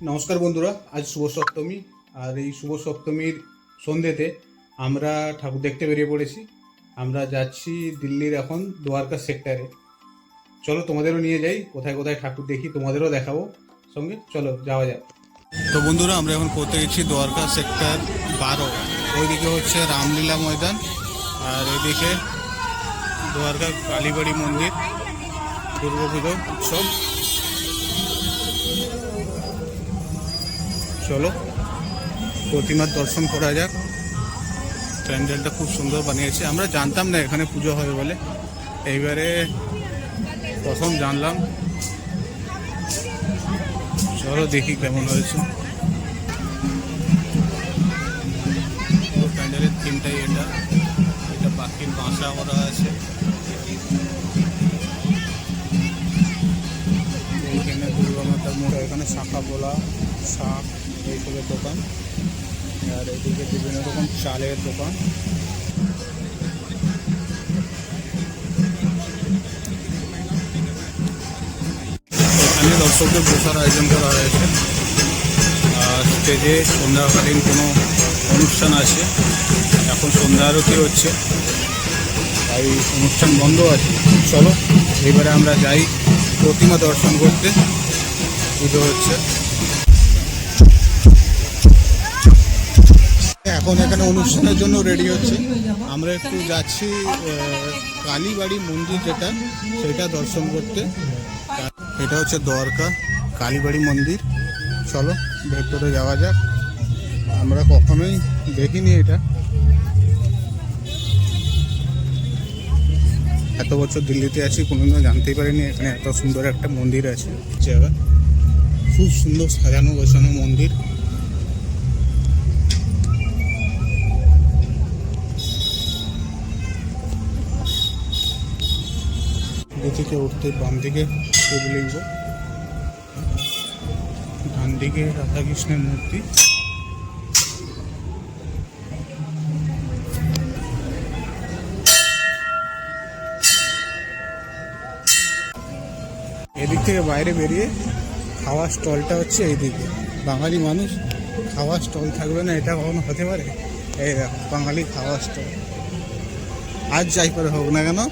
নমস্কার বন্ধুরা, আজ শুভ সপ্তমী। আর এই শুভ সপ্তমীর সন্ধ্যেতে আমরা ঠাকুর দেখতে বেরিয়ে পড়েছি। আমরা যাচ্ছি দিল্লির এখন দ্বারকা সেক্টরে। চলো তোমাদেরও নিয়ে যাই, কোথায় কোথায় ঠাকুর দেখি তোমাদেরও দেখাবো সঙ্গে। চলো যাওয়া যাক। তো বন্ধুরা, আমরা এখন পৌঁছে গেছি দ্বারকা সেক্টর 12। ওইদিকে হচ্ছে রামলীলা ময়দান, আর এদিকে দ্বারকা কালীবাড়ি মন্দির, দুর্গাপুজো উৎসব। চলো প্রতিমার দর্শন করা যাক। প্যান্ডেলটা খুব সুন্দর বানিয়েছে। আমরা জানতাম না এখানে পুজো হবে বলে, এইবারে প্রথম জানলাম। চলো দেখি কেমন হয়েছে। প্যান্ডেলের থিমটাই এটা পাখির বাসা করা আছে। এইখানে দুর্গা মাতার মোড়, এখানে শাঁখা পোলা, শাক এইসবের দোকান, আর এদিকে বিভিন্ন রকম চালের দোকান। এখানে দর্শকদের বসার আয়োজন করা হয়েছে। আর স্টেজে সন্ধ্যাকালীন কোনো অনুষ্ঠান আছে। এখন সন্ধ্যা আরতি হচ্ছে, তাই অনুষ্ঠান বন্ধ আছে। চলো এবারে আমরা যাই প্রতিমা দর্শন করতে। পুজো হচ্ছে এখন, এখানে অনুষ্ঠানের জন্য রেডি হচ্ছে। আমরা একটু যাচ্ছি কালীবাড়ি মন্দির, যেটা সেটা দর্শন করতে। এটা হচ্ছে দ্বারকা কালীবাড়ি মন্দির। চলো ভেতরে যাওয়া যাক। আমরা কখনোই দেখিনি এটা। এত বছর দিল্লিতে আছি, কোনোদিনও জানতেই পারিনি এখানে এত সুন্দর একটা মন্দির আছে। জায়গা খুব সুন্দর সাজানো গোছানো মন্দির। এদিকে উঠতে বাম দিকে শিবলিঙ্গ, ডান দিকে রাধাকৃষ্ণের মূর্তি। এদিক থেকে বাইরে বেরিয়ে খাওয়ার স্টলটা হচ্ছে এইদিকে। বাঙালি মানুষ, খাওয়ার স্টল থাকবে না এটা কখনো হতে পারে? এই দেখো বাঙালি খাওয়ার স্টল। আজ যাই করে হোক না কেন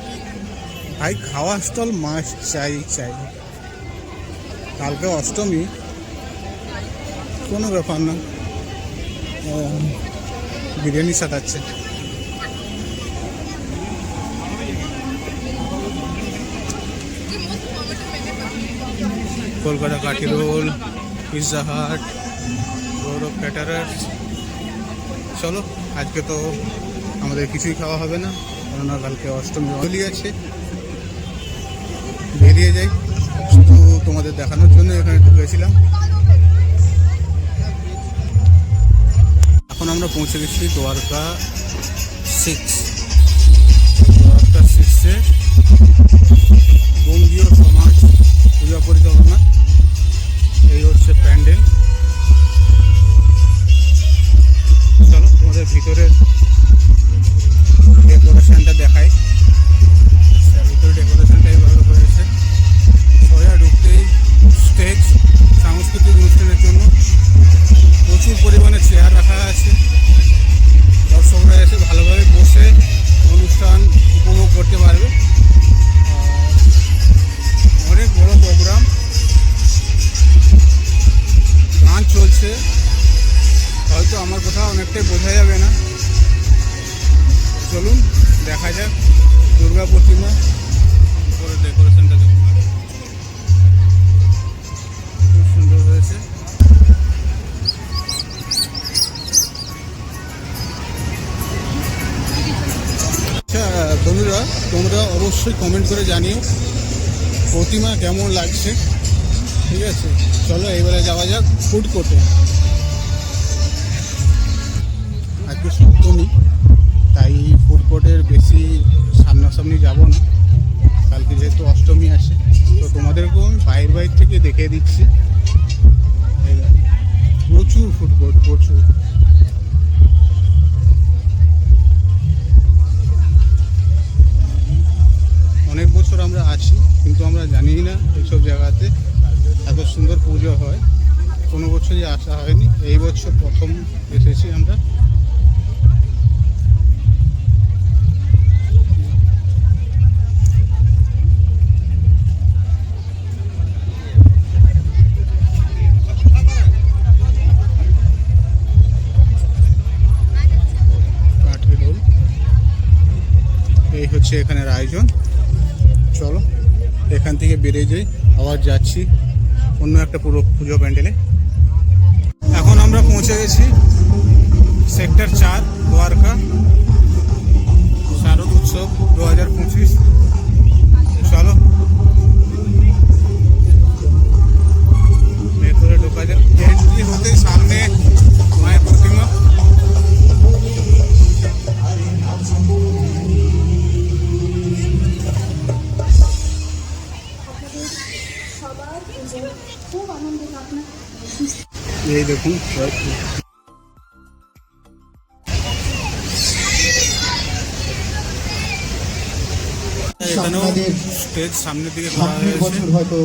ভাই, খাওয়ার স্টল মাস্ট চাই। কালকে অষ্টমী, কোনো ব্যাপার না। বিরিয়ানি সাজাচ্ছে। কলকাতা কাঠি রোল, পিৎজা হাট, গৌরব ক্যাটারার্স। চলো আজকে তো আমাদের কিছুই খাওয়া হবে না, কেননা কালকে অষ্টমী হোলি আছে। বেরিয়ে যাই, শুধু তোমাদের দেখানোর জন্য এখানে ঢুকেছিলাম। এখন আমরা পৌঁছে গেছি দ্বারকা 6। দ্বারকা 6-এ বঙ্গীয় সমাজ পূজা পরিচালনা। এই হচ্ছে প্যান্ডেল। চলো তোমাদের ভিতরের ডেকোরেশনটা দেখাই। ভিতরে ডেকোরেশনটা এইভাবে হয়েছে। সোজা ঢুকতেই স্টেজ, সাংস্কৃতিক অনুষ্ঠানের জন্য প্রচুর পরিমাণে চেয়ার রাখা আছে। দর্শকরা এসে ভালোভাবে বসে অনুষ্ঠান উপভোগ করতে পারবে। অনেক বড় প্রোগ্রাম, গান চলছে, হয়তো আমার কথা অনেকটাই বোঝা যাবে না। চলুন দেখা যাক দুর্গা প্রতিমা। উপরে ডেকোরেশনটা দেখুন, খুব সুন্দর হয়েছে। আচ্ছা বন্ধুরা, তোমরা অবশ্যই কমেন্ট করে জানিও প্রতিমা কেমন লাগছে। ঠিক আছে, চলো এবারে যাওয়া যাক ফুড কোর্টে। আজকে সপ্তমী, তাই ফুড কোর্টের বেশি সামনাসামনি যাব না। কালকে যেহেতু অষ্টমী আছে, তো তোমাদেরকেও আমি বাইরে থেকে দেখিয়ে দিচ্ছি। প্রচুর ফুড কোর্ট, প্রচুর। অনেক বছর আমরা আছি, কিন্তু আমরা জানি না এইসব জায়গাতে এত সুন্দর পুজো হয়। কোনো বছর বছরই আসা হয়নি, এই বছর প্রথম এসেছি আমরা। এই হচ্ছে এখানের আয়োজন। চলো এখান থেকে বেরিয়ে যাই, আবার যাচ্ছি অন্য একটা পুরো পুজো প্যান্ডেলে। এখন আমরা পৌঁছে গেছি সেক্টর 4 দ্বারকা শারদ উৎসব 2025। চলো ভেতরে ঢোকা যাক। এন্ট্রি হতে সামনে মায়ের প্রতিমা। এই দেখুন এখানেও স্টেজ সামনের দিকে করা হয়েছে, হয়তো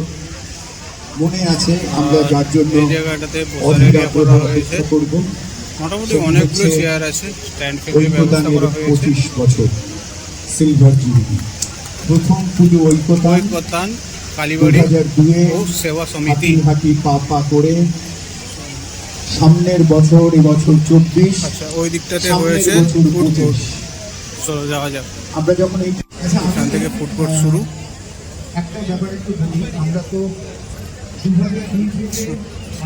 মনে আছে আমরা যার জন্য এই জায়গাটাতে বসার এরিয়া করা হয়েছে। মোটামুটি অনেকগুলো চেয়ার আছে, স্ট্যান্ড ফ্যানের ব্যবস্থা করা হয়েছে। 25 বছর সিলভার জুবিলি, প্রথম পুজো ঐক্যতান কালীবাড়ি ও সেবা সমিতি। হাতি পা পা করে সামনের বছর এবছর 24। আচ্ছা ওই দিকটাতে হয়েছে ফুডকোর্ট। চলো যাওয়া যাক। আমরা যখন এখান থেকে ফুডকোর্ট শুরু। একটা ব্যাপার একটু বলি, আমরা তো 2002 থেকে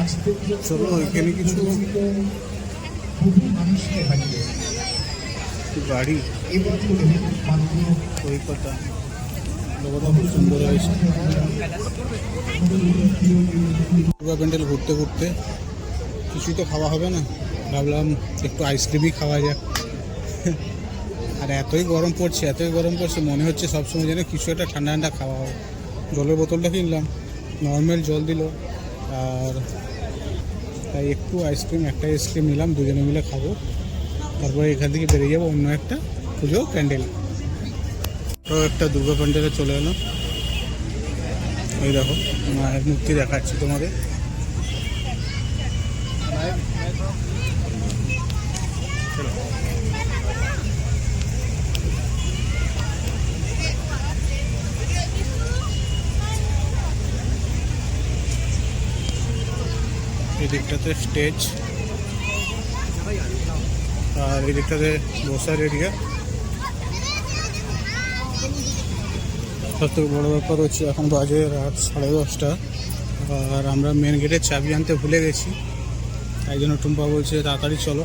আজ পর্যন্ত চলো এখানে কিছু বহু মানুষকে হারিয়ে গাড়ি এবছর মাত্র ঐক্যতা লোকটা খুব সুন্দর হয়েছে। দুর্গা প্যান্ডেল ঘুরতে ঘুরতে কিছুই তো খাওয়া হবে না, ভাবলাম একটু আইসক্রিমই খাওয়া যাক। আর এতই গরম পড়ছে মনে হচ্ছে সবসময় যেন কিছু একটা ঠান্ডা ঠান্ডা খাওয়া হবে। জলের বোতলটা কিনলাম, নর্মাল জল দিল, আর তাই একটু একটা আইসক্রিম নিলাম, দুজনে মিলে খাবো। তারপরে এখান থেকে বেরিয়ে যাবো অন্য একটা পুজো প্যান্ডেল। তো একটা দুর্গা প্যান্ডেলে চলে এলাম। এই দেখো মায়ের মূর্তি দেখাচ্ছি তোমাদের। এই দিকটাতে স্টেজ আর এই দিকটাতে বসার এরিয়া। সব থেকে বড়ো ব্যাপার হচ্ছে এখন বাজে রাত 10:30, আর আমরা মেন গেটের চাবি আনতে ভুলে গেছি। তাই জন্য টুম্পা বলছে তাড়াতাড়ি চলো।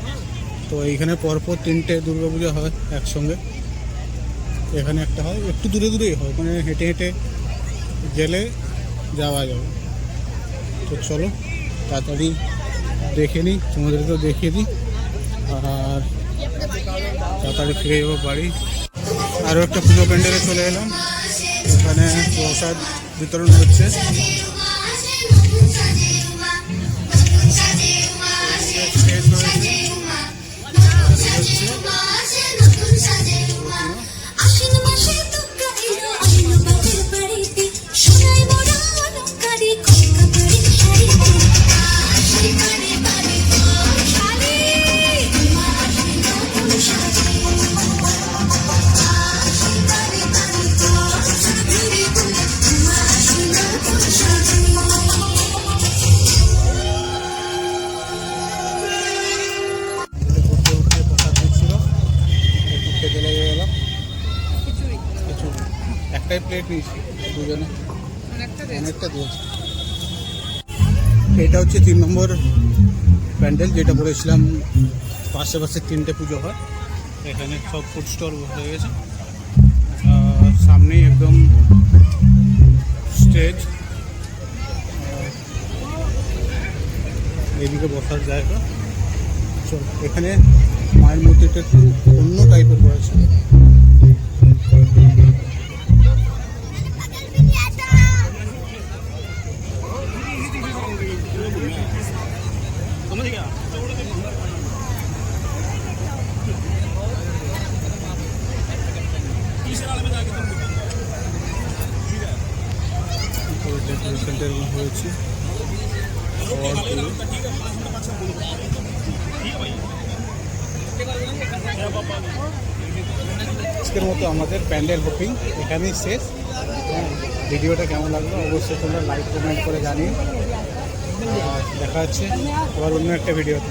তো এইখানে পরপর 3টে দুর্গাপূজা হয় একসঙ্গে। এখানে একটা হয়, একটু দূরে দূরেই হয়, ওখানে হেঁটে হেঁটে গেলে যাওয়া যাবে। তো চলো তাড়াতাড়ি দেখে নিই, তোমাদেরকেও দেখিয়ে দিই, আর তাড়াতাড়ি ফিরে যাবো বাড়ি। আরও একটা পুজো প্যান্ডেলে চলে এলাম, এখানে প্রসাদ বিতরণ হচ্ছে। একটাই প্লেট নিয়েছি দুজনে, অনেকটা দিয়েছি। এটা হচ্ছে 3 নম্বর প্যান্ডেল, যেটা বলেছিলাম পাশে 3টে পুজো হয়। এখানে সব ফুড স্টল হয়ে গেছে, সামনেই একদম স্টেজ, এদিকে বসার জায়গা। চল এখানে মায়ের মূর্তিটা একটু অন্য টাইপের করেছে। ডেকোরেশনটা হয়েছে। আজকের মতো আমাদের প্যান্ডেল বুকিং এখানেই শেষ। ভিডিওটা কেমন লাগলো অবশ্যই তোমরা লাইক কমেন্ট করে জানিও। আর দেখা হচ্ছে আবার অন্য একটা ভিডিওতে।